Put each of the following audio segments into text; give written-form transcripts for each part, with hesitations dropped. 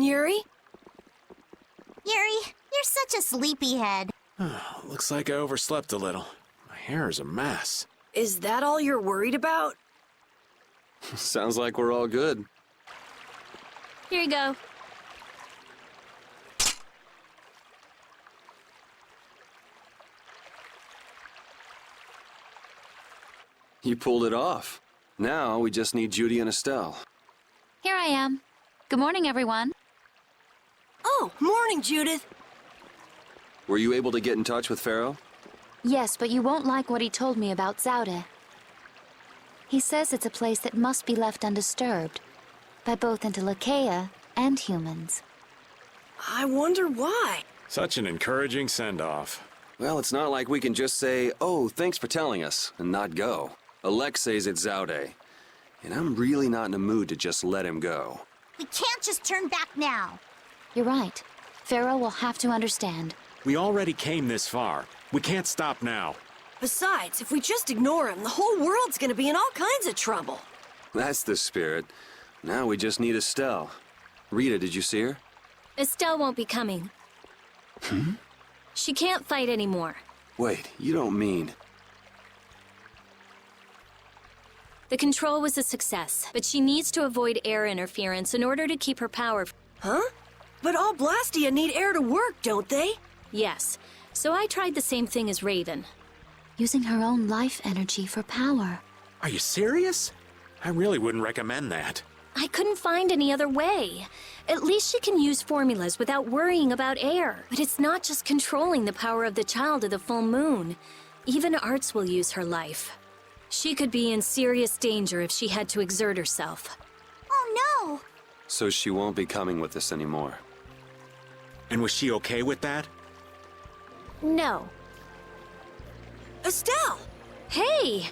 Yuri? Yuri, you're such a sleepyhead. Looks like I overslept a little. My hair is a mess. Is that all you're worried about? Sounds like we're all good. Here you go. You pulled it off. Now we just need Judy and Estelle. Here I am. Good morning, everyone. Oh, morning, Judith. Were you able to get in touch with Pharaoh? Yes, but you won't like what he told me about Zaude. He says it's a place that must be left undisturbed by both Interleuchea and humans. I wonder why. Such an encouraging send-off. Well, it's not like we can just say, "Oh, thanks for telling us," and not go. Alexei's at Zaude, and I'm really not in a mood to just let him go. We can't just turn back now. You're right. Pharaoh will have to understand. We already came this far. We can't stop now. Besides, if we just ignore him, the whole world's gonna be in all kinds of trouble. That's the spirit. Now we just need Estelle. Rita, did you see her? Estelle won't be coming. She can't fight anymore. Wait, you don't mean... The control was a success, but she needs to avoid air interference in order to keep her power. Huh? But all Blastia need air to work, don't they? Yes, so I tried the same thing as Raven. Using her own life energy for power. Are you serious? I really wouldn't recommend that. I couldn't find any other way. At least she can use formulas without worrying about air. But it's not just controlling the power of the child of the full moon. Even Arts will use her life. She could be in serious danger if she had to exert herself. Oh no! So she won't be coming with us anymore. And was she okay with that? No. Estelle! Hey!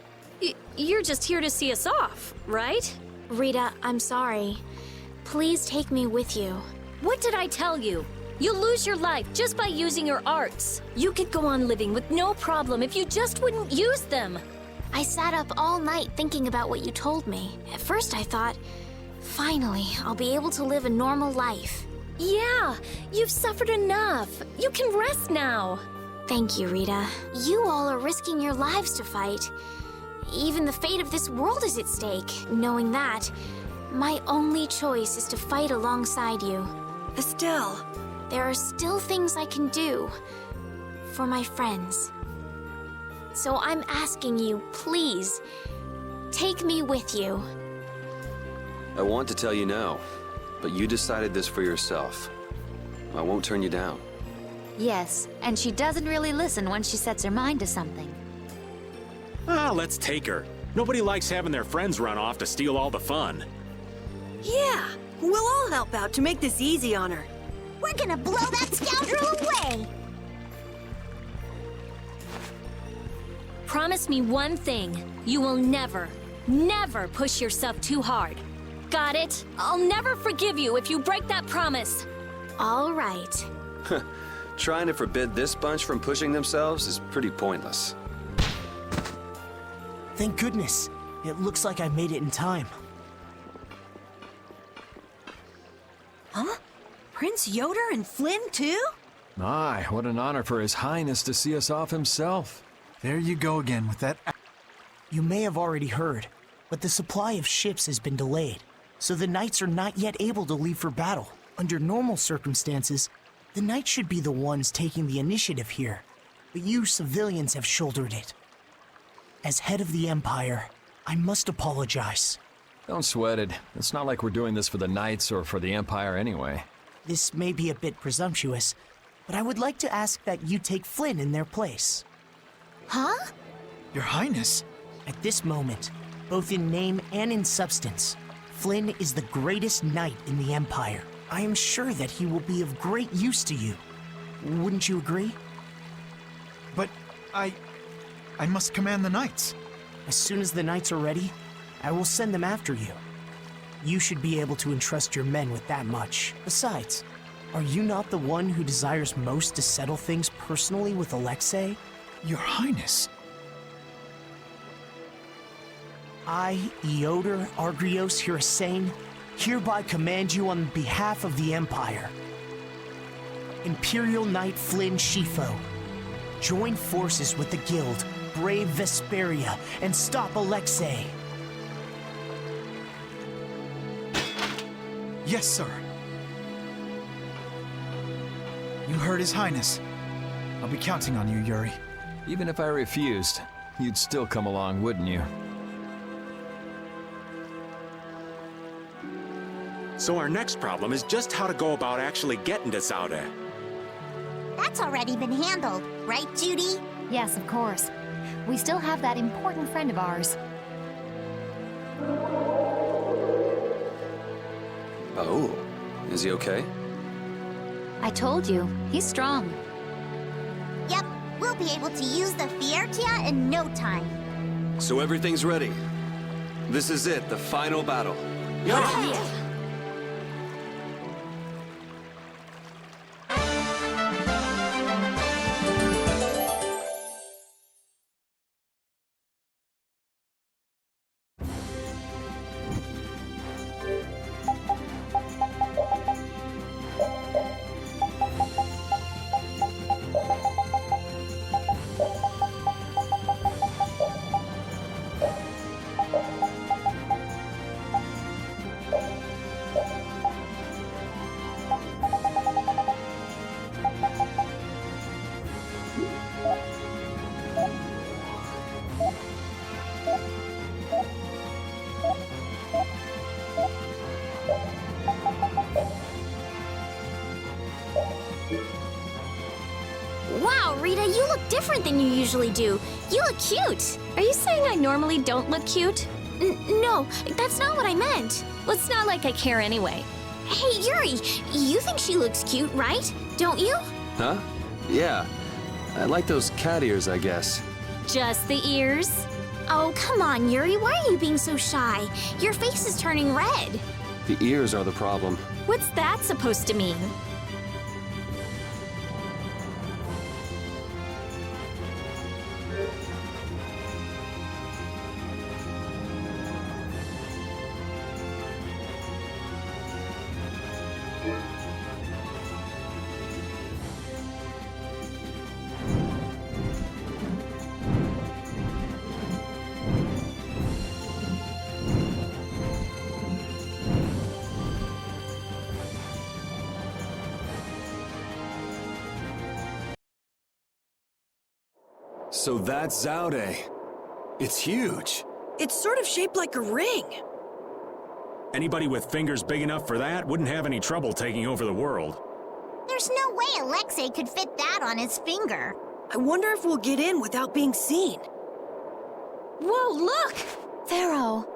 You're just here to see us off, right? Rita, I'm sorry. Please take me with you. What did I tell you? You'll lose your life just by using your arts. You could go on living with no problem if you just wouldn't use them. I sat up all night thinking about what you told me. At first I thought, finally, I'll be able to live a normal life. Yeah, you've suffered enough. You can rest now. Thank you, Rita. You all are risking your lives to fight. Even the fate of this world is at stake. Knowing that, my only choice is to fight alongside you. Estelle! There are still things I can do for my friends. So I'm asking you, please, take me with you. I want to tell you no, but you decided this for yourself. I won't turn you down. Yes, and she doesn't really listen when she sets her mind to something. Let's take her. Nobody likes having their friends run off to steal all the fun. Yeah, we'll all help out to make this easy on her. We're gonna blow that scoundrel away! Promise me one thing. You will never, never push yourself too hard. Got it? I'll never forgive you if you break that promise. All right. Trying to forbid this bunch from pushing themselves is pretty pointless. Thank goodness. It looks like I made it in time. Huh? Prince Yoder and Flynn, too? My, what an honor for His Highness to see us off himself. There you go again with that. You may have already heard, but the supply of ships has been delayed, so the Knights are not yet able to leave for battle. Under normal circumstances, the Knights should be the ones taking the initiative here, but you civilians have shouldered it. As head of the Empire, I must apologize. Don't sweat it. It's not like we're doing this for the Knights or for the Empire anyway. This may be a bit presumptuous, but I would like to ask that you take Flynn in their place. Huh? Your Highness. At this moment, both in name and in substance, Flynn is the greatest knight in the Empire. I am sure that he will be of great use to you. Wouldn't you agree? But I must command the Knights. As soon as the Knights are ready, I will send them after you. You should be able to entrust your men with that much. Besides, are you not the one who desires most to settle things personally with Alexei? Your Highness. I, Eoder Argrios Hirasane, hereby command you on behalf of the Empire. Imperial Knight Flynn Shifo, join forces with the Guild, brave Vesperia, and stop Alexei. Yes, sir. You heard His Highness. I'll be counting on you, Yuri. Even if I refused, you'd still come along, wouldn't you? So our next problem is just how to go about actually getting to Zaude. That's already been handled, right, Judy? Yes, of course. We still have that important friend of ours. Oh, is he okay? I told you, he's strong. Yep, we'll be able to use the Fiertia in no time. So everything's ready. This is it, the final battle. Wow, Rita, you look different than you usually do. You look cute. Are you saying I normally don't look cute? No, that's not what I meant. Well, it's not like I care anyway. Hey, Yuri, you think she looks cute, right? Don't you? Huh? Yeah. I like those cat ears, I guess. Just the ears? Oh, come on, Yuri, why are you being so shy? Your face is turning red. The ears are the problem. What's that supposed to mean? So that's Zaude. It's huge. It's sort of shaped like a ring. Anybody with fingers big enough for that wouldn't have any trouble taking over the world. There's no way Alexei could fit that on his finger. I wonder if we'll get in without being seen. Whoa, look! Pharaoh.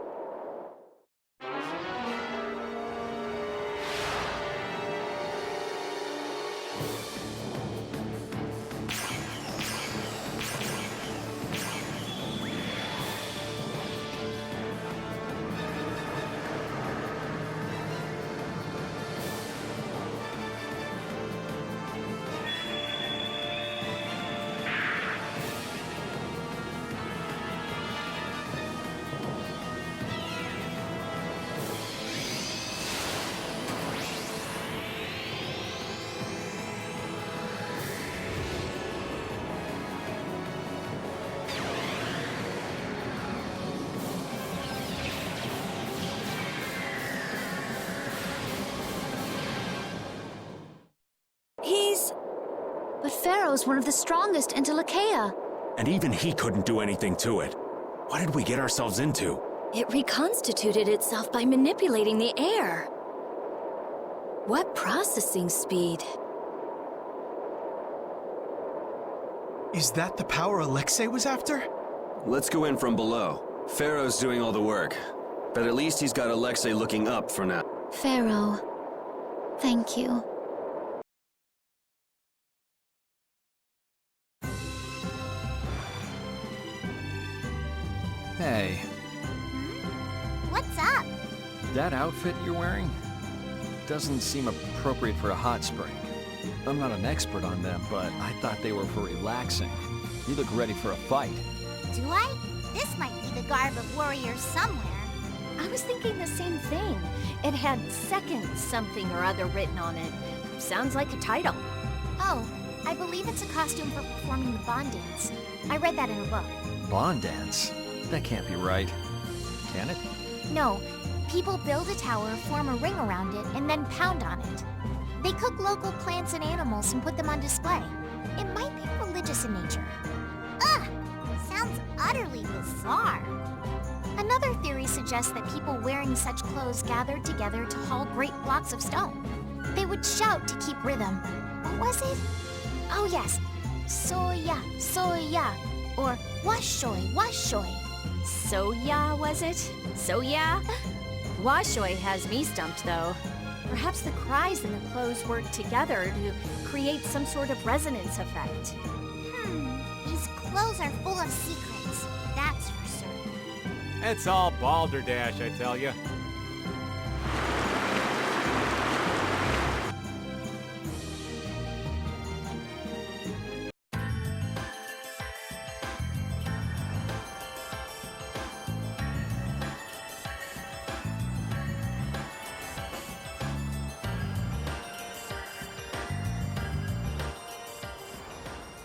But Pharaoh's one of the strongest in Telekea. And even he couldn't do anything to it. What did we get ourselves into? It reconstituted itself by manipulating the air. What processing speed? Is that the power Alexei was after? Let's go in from below. Pharaoh's doing all the work. But at least he's got Alexei looking up for now. Pharaoh, thank you. Hey, What's up? that outfit you're wearing doesn't seem appropriate for a hot spring. I'm not an expert on them, but I thought they were for relaxing. You look ready for a fight. Do I? This might be the garb of warriors somewhere. I was thinking the same thing. It had second something or other written on it. Sounds like a title. Oh, I believe it's a costume for performing the Bond dance. I read that in a book. Bond dance? That can't be right. Can it? No, people build a tower, form a ring around it, and then pound on it. They cook local plants and animals and put them on display. It might be religious in nature. Ugh! Sounds utterly bizarre. Another theory suggests that people wearing such clothes gathered together to haul great blocks of stone. They would shout to keep rhythm. What was it? Oh yes, soya, soya, or washoy, washoy. Soya, was it? Soya? Washoy has me stumped, though. Perhaps the cries and the clothes work together to create some sort of resonance effect. These clothes are full of secrets, that's for certain. It's all balderdash, I tell you.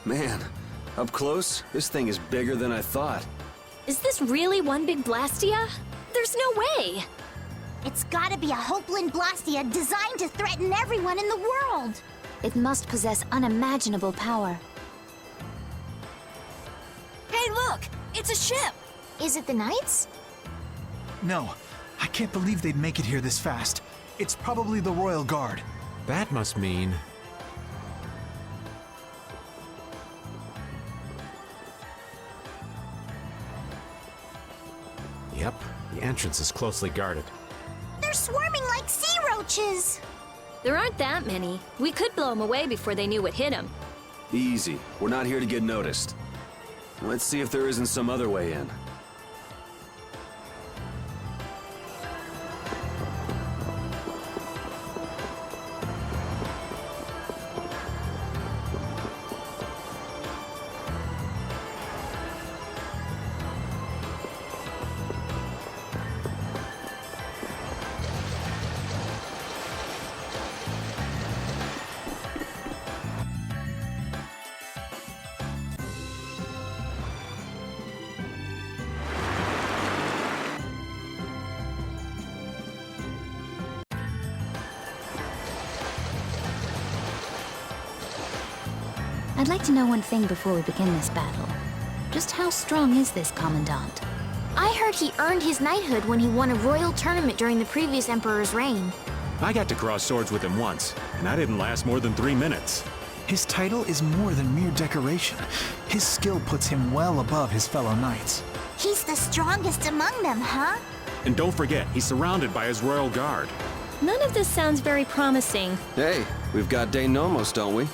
Man, up close, this thing is bigger than I thought. Is this really one big Blastia? There's no way! It's gotta be a Hopeland Blastia designed to threaten everyone in the world! It must possess unimaginable power. Hey, look! It's a ship! Is it the Knights? No, I can't believe they'd make it here this fast. It's probably the Royal Guard. That must mean... Yep, the entrance is closely guarded. They're swarming like sea roaches! There aren't that many. We could blow them away before they knew what hit them. Easy. We're not here to get noticed. Let's see if there isn't some other way in. I'd like to know one thing before we begin this battle. Just how strong is this Commandant? I heard he earned his knighthood when he won a royal tournament during the previous emperor's reign. I got to cross swords with him once, and I didn't last more than 3 minutes. His title is more than mere decoration. His skill puts him well above his fellow knights. He's the strongest among them, huh? And don't forget, he's surrounded by his royal guard. None of this sounds very promising. Hey, we've got De Nomos, don't we?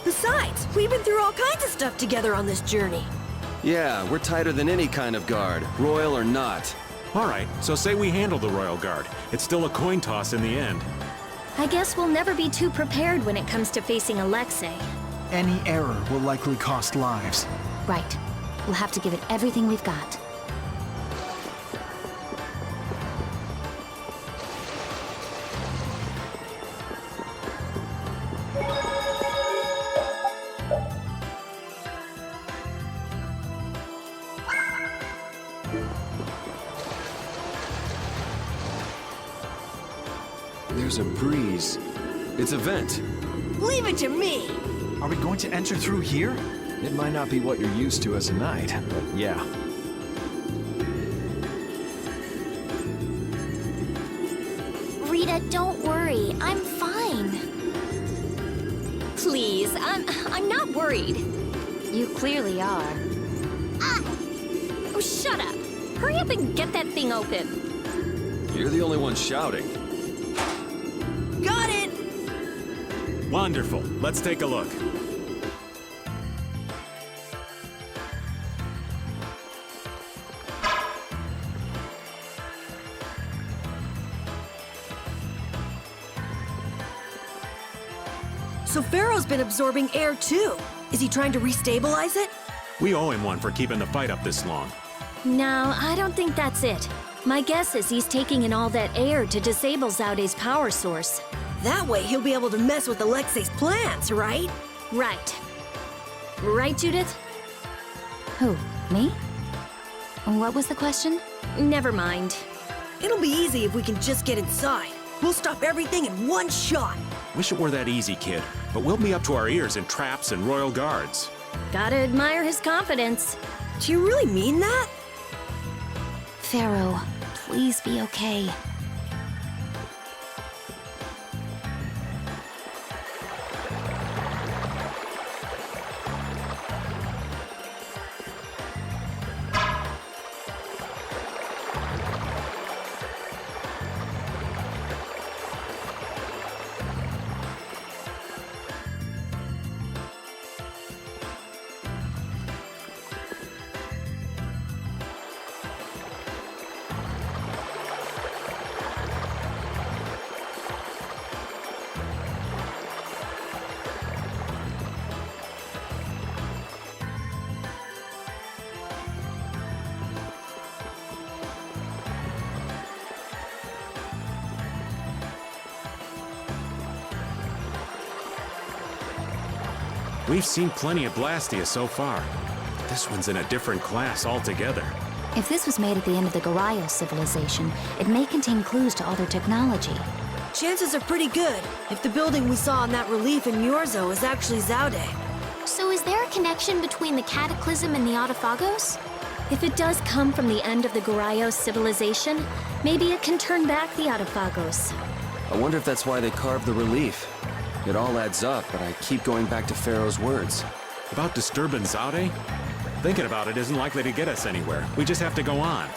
Besides, we've been through all kinds of stuff together on this journey. Yeah, we're tighter than any kind of guard, royal or not. All right, so say we handle the royal guard. It's still a coin toss in the end. I guess we'll never be too prepared when it comes to facing Alexei. Any error will likely cost lives. Right. We'll have to give it everything we've got. There's a breeze. It's a vent. Leave it to me! Are we going to enter through here? It might not be what you're used to as a knight, but yeah. Rita, don't worry. I'm fine. Please, I'm not worried. You clearly are. Oh, shut up. Hurry up and get that thing open. You're the only one shouting. Got it! Wonderful. Let's take a look. So Pharaoh's been absorbing air too. Is he trying to restabilize it? We owe him one for keeping the fight up this long. No, I don't think that's it. My guess is he's taking in all that air to disable Zaude's power source. That way he'll be able to mess with Alexei's plans, right? Right. Right, Judith? Who? Me? What was the question? Never mind. It'll be easy if we can just get inside. We'll stop everything in one shot. Wish it were that easy, kid. But we'll be up to our ears in traps and royal guards. Gotta admire his confidence. Do you really mean that? Pharaoh, please be okay. We've seen plenty of Blastia so far. This one's in a different class altogether. If this was made at the end of the Garayo civilization, it may contain clues to all their technology. Chances are pretty good if the building we saw in that relief in Myorzo is actually Zaude. So is there a connection between the Cataclysm and the Autophagos? If it does come from the end of the Garayo civilization, maybe it can turn back the Autophagos. I wonder if that's why they carved the relief. It all adds up, but I keep going back to Pharaoh's words. About disturbing Zaude? Thinking about it isn't likely to get us anywhere. We just have to go on.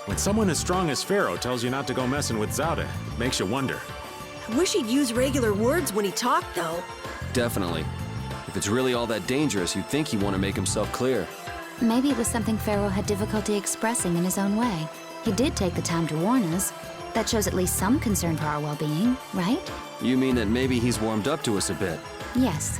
When someone as strong as Pharaoh tells you not to go messing with Zaude, it makes you wonder. I wish he'd use regular words when he talked, though. Definitely. If it's really all that dangerous, you'd think he'd want to make himself clear. Maybe it was something Pharaoh had difficulty expressing in his own way. He did take the time to warn us. That shows at least some concern for our well-being, right? You mean that maybe he's warmed up to us a bit? Yes.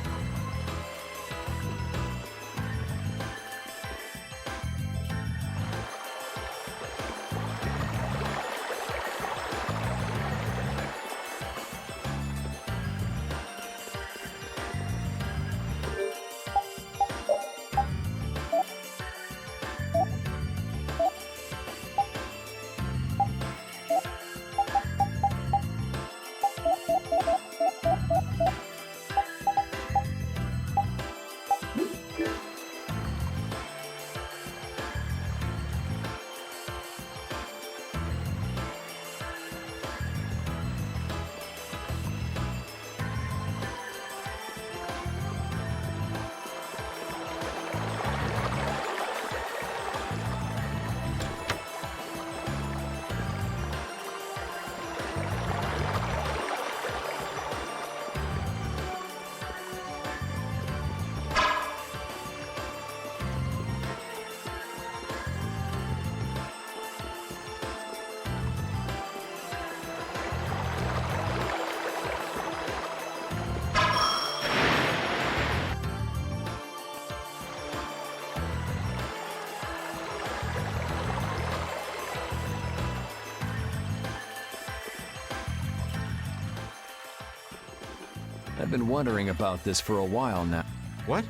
I've been wondering about this for a while now. What?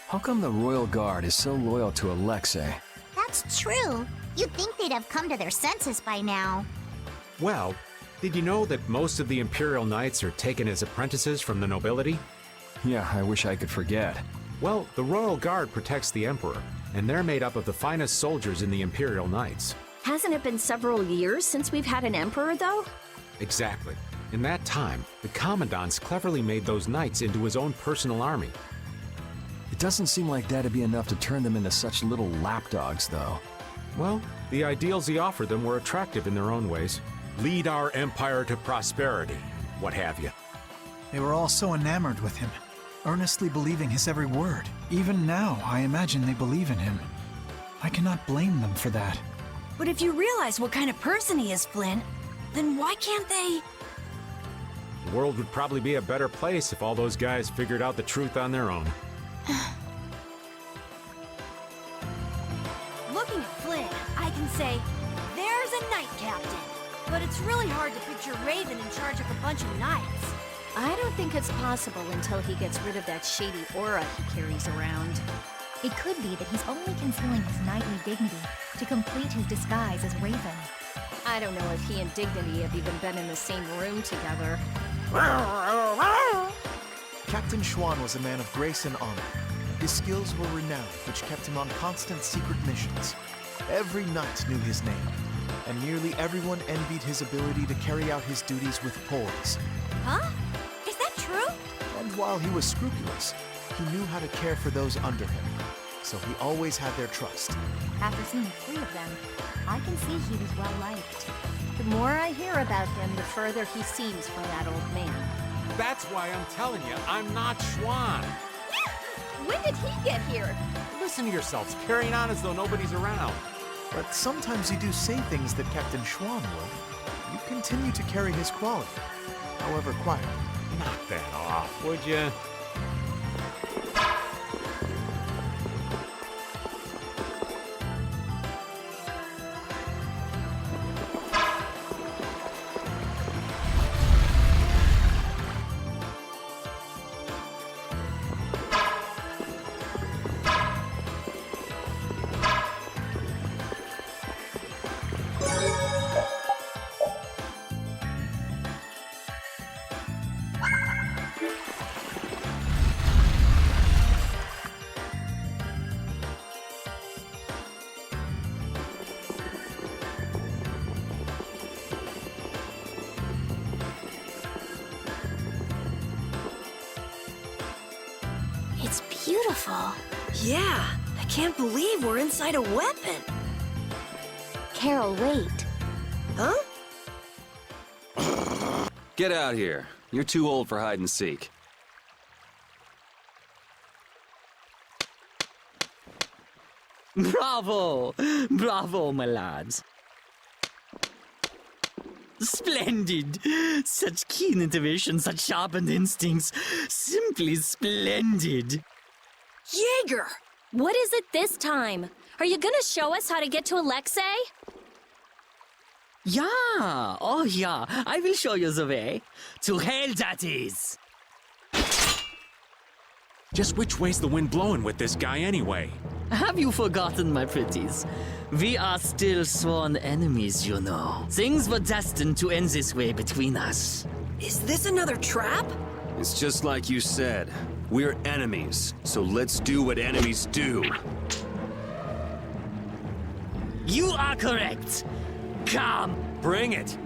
How come the Royal Guard is so loyal to Alexei? That's true. You'd think they'd have come to their senses by now. Well, did you know that most of the Imperial Knights are taken as apprentices from the nobility? Yeah, I wish I could forget. Well, the Royal Guard protects the Emperor, and they're made up of the finest soldiers in the Imperial Knights. Hasn't it been several years since we've had an emperor, though? Exactly. In that time, the Commandant's cleverly made those knights into his own personal army. It doesn't seem like that'd be enough to turn them into such little lapdogs, though. Well, the ideals he offered them were attractive in their own ways. Lead our empire to prosperity, what have you. They were all so enamored with him, earnestly believing his every word. Even now, I imagine they believe in him. I cannot blame them for that. But if you realize what kind of person he is, Flynn, then why can't they... The world would probably be a better place if all those guys figured out the truth on their own. Looking at Flynn, I can say, there's a knight captain. But it's really hard to picture Raven in charge of a bunch of knights. I don't think it's possible until he gets rid of that shady aura he carries around. It could be that he's only concealing his knightly dignity to complete his disguise as Raven. I don't know if he and Dignity have even been in the same room together. Captain Schwan was a man of grace and honor. His skills were renowned, which kept him on constant secret missions. Every knight knew his name, and nearly everyone envied his ability to carry out his duties with poise. Huh? Is that true? And while he was scrupulous, he knew how to care for those under him, so he always had their trust. After seeing 3 of them, I can see he was well liked. The more I hear about him, the further he seems from that old man. That's why I'm telling you, I'm not Schwan. When did he get here? Listen to yourselves, carrying on as though nobody's around. But sometimes you do say things that Captain Schwan would. You continue to carry his quality, however quietly. Knock that off, would you? It's beautiful. Yeah, I can't believe we're inside a weapon. Carol, wait. Huh? Get out here. You're too old for hide and seek. Bravo! Bravo, my lads. Splendid! Such keen intuition, such sharpened instincts. Simply splendid. Jaeger! What is it this time? Are you gonna show us how to get to Alexei? Yeah, oh yeah, I will show you the way. To hell, that is! Just which way's the wind blowing with this guy anyway? Have you forgotten, my pretties? We are still sworn enemies, you know. Things were destined to end this way between us. Is this another trap? It's just like you said. We're enemies, so let's do what enemies do. You are correct. Come! Bring it!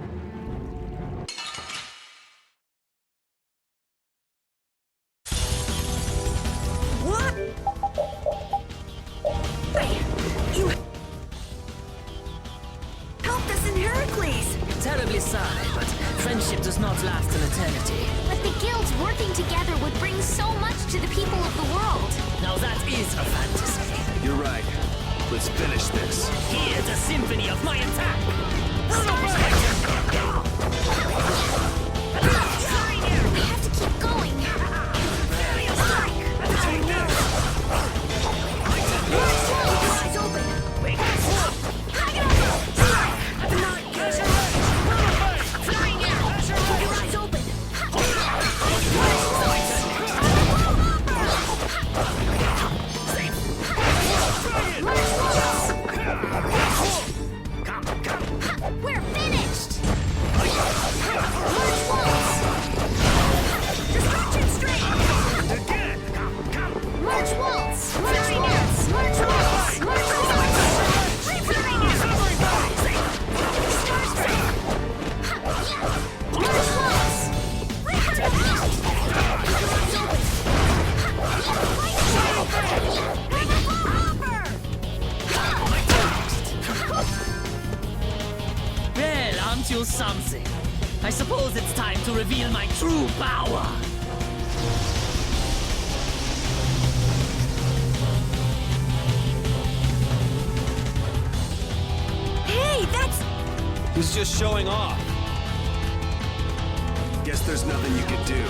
What? Hey, you helped us in Heracles! Terribly sorry, but friendship does not last an eternity. But the guilds working together would bring so much to the people of the world. Now that is a fantasy. You're right. Let's finish this. Hear the symphony of my attack! We have to keep going. Eyes open! Keep your eyes open! I suppose it's time to reveal my true power. Hey, that's... He's just showing off. Guess there's nothing you can do.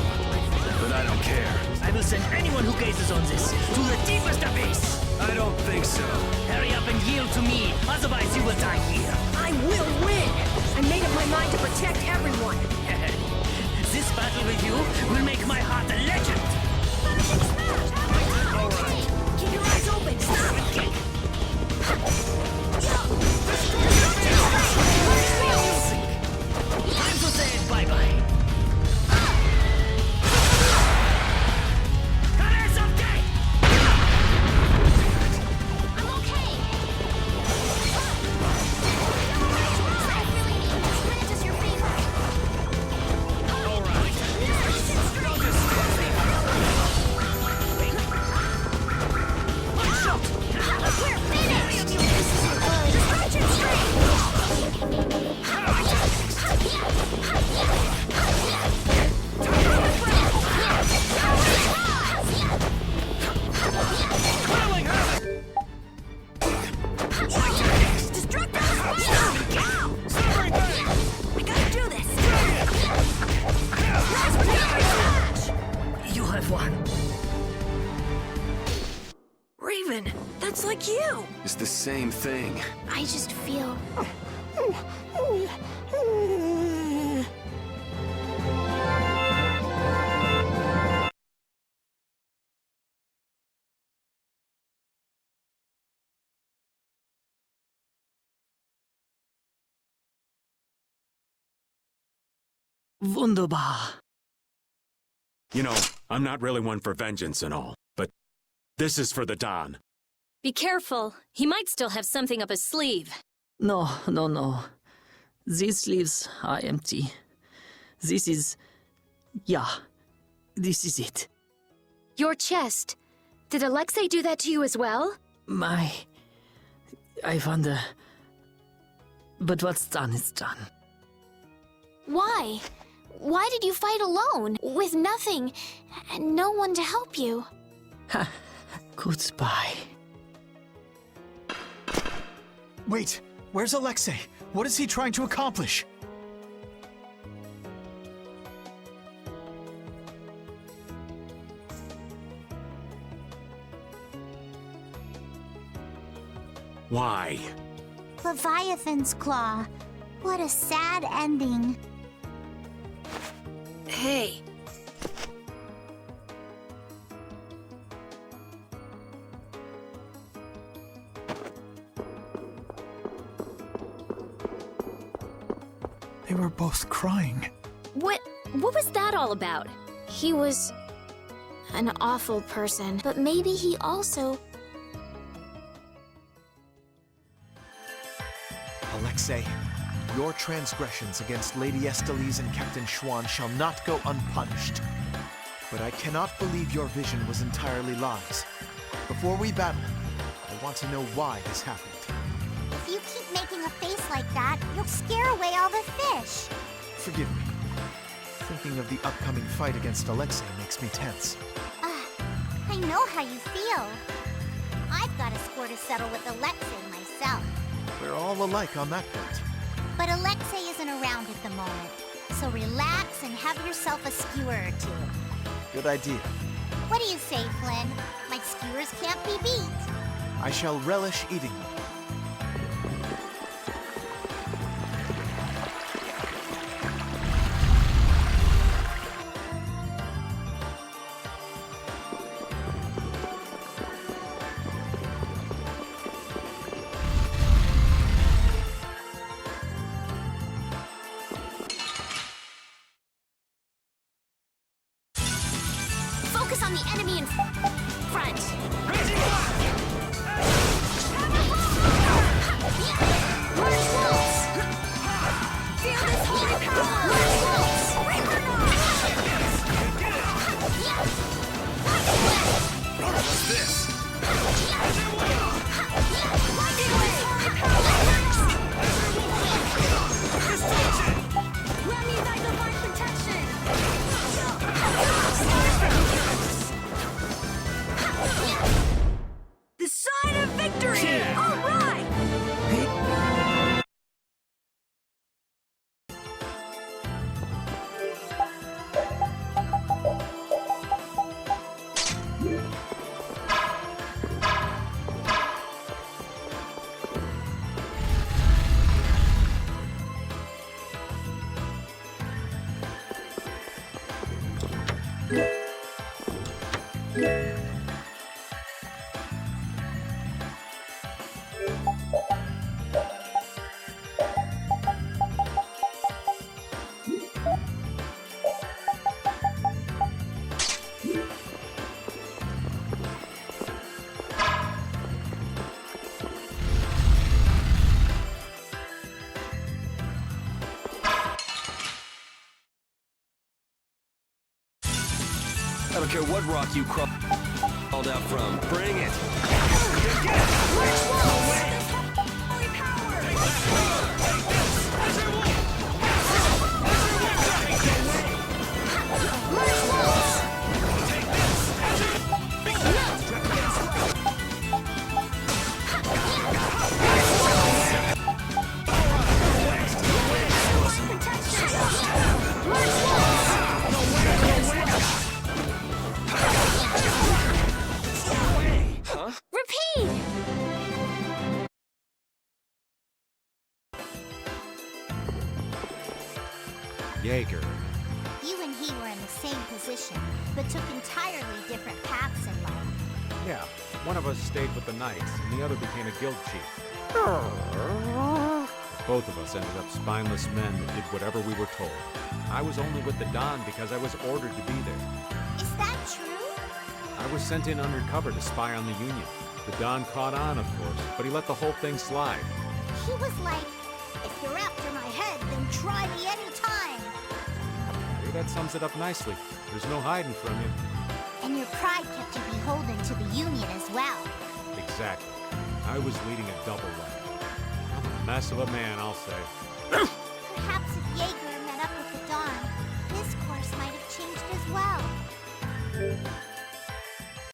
But I don't care. I will send anyone who gazes on this to the deepest abyss. I don't think so. Hurry up and yield to me, otherwise you will die here. I will win! I made up my mind to protect everyone. This battle with you will make my heart a legend. All right. Keep your eyes open. Stop and kick. Time to say bye-bye. It's the same thing. I just feel... Wunderbar. You know, I'm not really one for vengeance and all, but this is for the Don. Be careful. He might still have something up his sleeve. No. These sleeves are empty. This is... yeah. This is it. Your chest. Did Alexei do that to you as well? I wonder... But what's done is done. Why? Why did you fight alone, with nothing, and no one to help you? Goodbye. Wait, where's Alexei? What is he trying to accomplish? Why? Leviathan's Claw. What a sad ending. Hey. They were both crying. What was that all about? He was... an awful person, but maybe he also... Alexei, your transgressions against Lady Estellise and Captain Schwann shall not go unpunished. But I cannot believe your vision was entirely lies. Before we battle, I want to know why this happened. If you keep making a face like that, you'll scare away all the fish. Forgive me. Thinking of the upcoming fight against Alexei makes me tense. I know how you feel. I've got a score to settle with Alexei myself. We're all alike on that point. But Alexei isn't around at the moment, so relax and have yourself a skewer or two. Good idea. What do you say, Flynn? My skewers can't be beat. I shall relish eating them. Focus on the enemy in front. Large wolves! Feel this holy power! Large wolves! What's this? Let me light the I don't care what rock you crawled out from. Bring it! Jaeger. You and he were in the same position, but took entirely different paths in life. Yeah, one of us stayed with the Knights, and the other became a guild chief. Both of us ended up spineless men that did whatever we were told. I was only with the Don because I was ordered to be there. Is that true? I was sent in undercover to spy on the Union. The Don caught on, of course, but he let the whole thing slide. He was like, if you're after my head, then try me anytime. Hey, that sums it up nicely. There's no hiding from you. And your pride kept you beholden to the Union as well. Exactly. I was leading a double life. I'm a mess of a man, I'll say. Perhaps if Jaeger